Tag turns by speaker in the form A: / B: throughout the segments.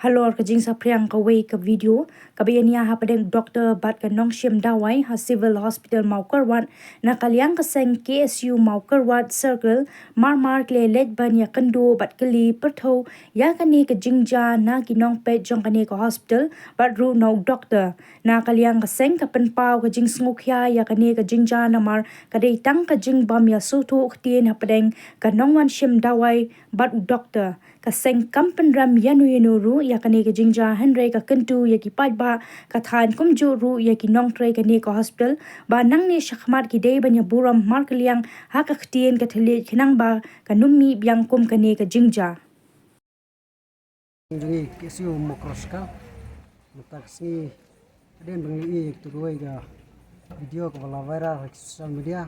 A: Halor ka jing sa priang ka way ka video kabiyania ha padeng doktor bat ka nong shim dawai ha civil hospital maukarwat na kalyang ka seng KSU maukarwat circle mar kle lej ban ya kando bat kali pertho ya kani ka jingja na kinong pe jong kani ka hospital bat ru no doctor na kalyang ka seng ka penpau ka jing sngukya ya kani ka jingja na mar ka dei tang ka jing bam ya sutu ktien ha padeng ka nong wan shim dawai bat doctor ka seng kampen ram yanu ru ya kani ka jingja henry ka kentu ya ki pai ba ka than kum ju ru ya ki nong tre ka ni ka hospital ba nang ni shakmat ki dei ban ya buram mar kliang ha ka ktien ka thele khinang ba ka nummi byang kum ka ni ka jingja
B: Jadi kesiu mokroska mutaksi den bengi tu goi ga video ko la viral di social media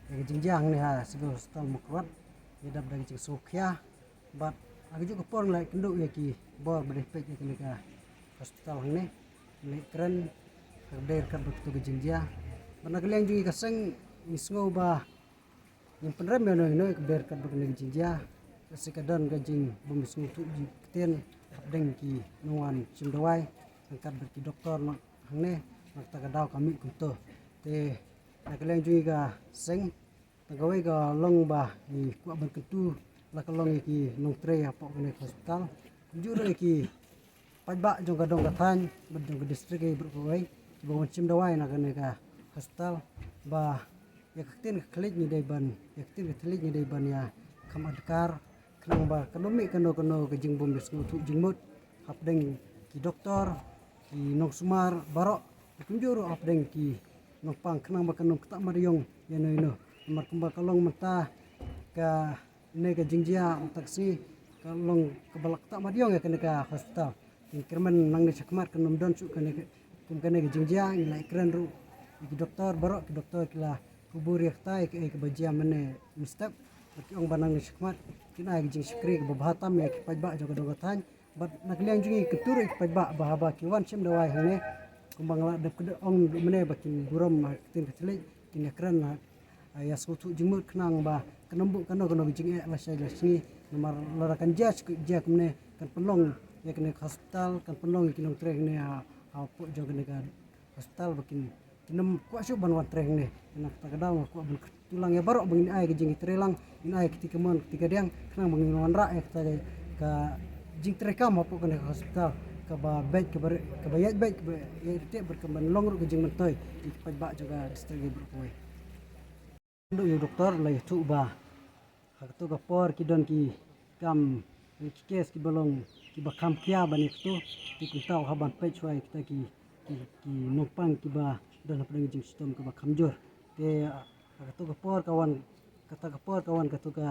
B: ga jingjang ni ha sibo hospital mokrot idap dari jing sokya bat agi juga pon la kendo ya ki bor bede pek ya ki ka hospital ni le keren ka der ka betu ga jingjang bana keleng juga kaseng isngo ba yang penrem ya no ka der ka betu jingjang kasikadan ga jing bumis ngutu jikten deng ki nuan cimdawai angkat berki doktor nak hangne nak tagadau kami kunto te nak leng jui ga seng tagawai ga long ba ni ku ban ketu la kalong ki nong tre apo kene hospital jure ki pajba jong gadong kathan bedong distrik e berkoi bawon cimdawai nak kene ka hospital ba ya kaktin klik ni dai ban ya kaktin klik ni dai ban ya kamadkar kenang ba kanomi kano ke jing bom bis tu jingmut hapdeng ki doktor ki nong sumar barok kunjuru hapdeng ki nong pang kenang ba kanong tak mariong yano ino mar kumba kalong mata ka ne ka jingjia taksi kalong kebalak tak mariong ya kene ka hospital kirman nang ni sakmar kanom don su kene kum kene ka jingjia nilai keren ru ki doktor barok ki doktor kila kubur yak tai ke bajia mene mistap ki ong banang ni sakmar kina jing skri ke bahatam ya ki pajba jaga dogatan bat nakliang jungi ketur ik pajba bahaba ki wan sim dawai hane kumbang la de ong mene bakin buram tin kecele kin kran ya sutu jingmut kenang ba kenembu kano jing la sai la sini nomor larakan jas ja kumne kan penong ya kene hospital kan penong kinong trek ne ha po jaga ne kan hospital bakin nem kuasu ban wat trek ne nak tagadau ku ban tulang ya barok bangin ai jing trelang in ai ketika mon ketika diang kenang bangin wan ra ka jing terekam apa kena hospital ke ba bed ke bayat bed ke ya berkembang long ke jing mentoy di pajba juga distrik berkuai ndu yo doktor la tu ba hak tu ka por ki don ki kam ki kes ki bolong ki ba kam kia bani tu ki kuntau haban pe chuai kita ki nopang ki ba don apa jing sistem ke ba kamjor te hak tu ka por kawan kata ka por kawan kata ka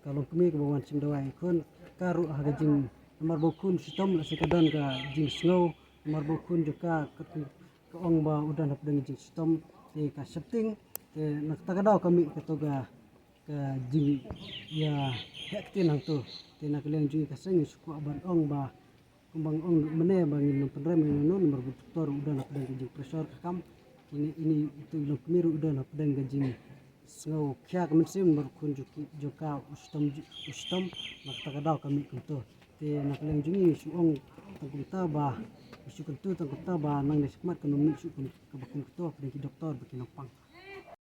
B: kalau kami ke bawan cimdawai kun karu haga jing nomor bokun sistem la sekadon ka jing snow nomor bokun juga ke ong ba udan hap dengan jing sistem te ka setting te nak tagadau kami ke toga ke jing ya hektin hang tu te nak leng jing ka seng suku ban ong ba kumbang ong mene bangin no penrem no nomor doktor udan hap dengan jing pressure kam ini itu lo kemiru udan hap dengan jing so kya kemensim berkun juga ustom nak tagadau kami kunto te nak leng jungi suong tangkuta ba isu kuntu tangkuta ba nang nesmat kanu mi su kun kabakun kunto pergi doktor bagi nopang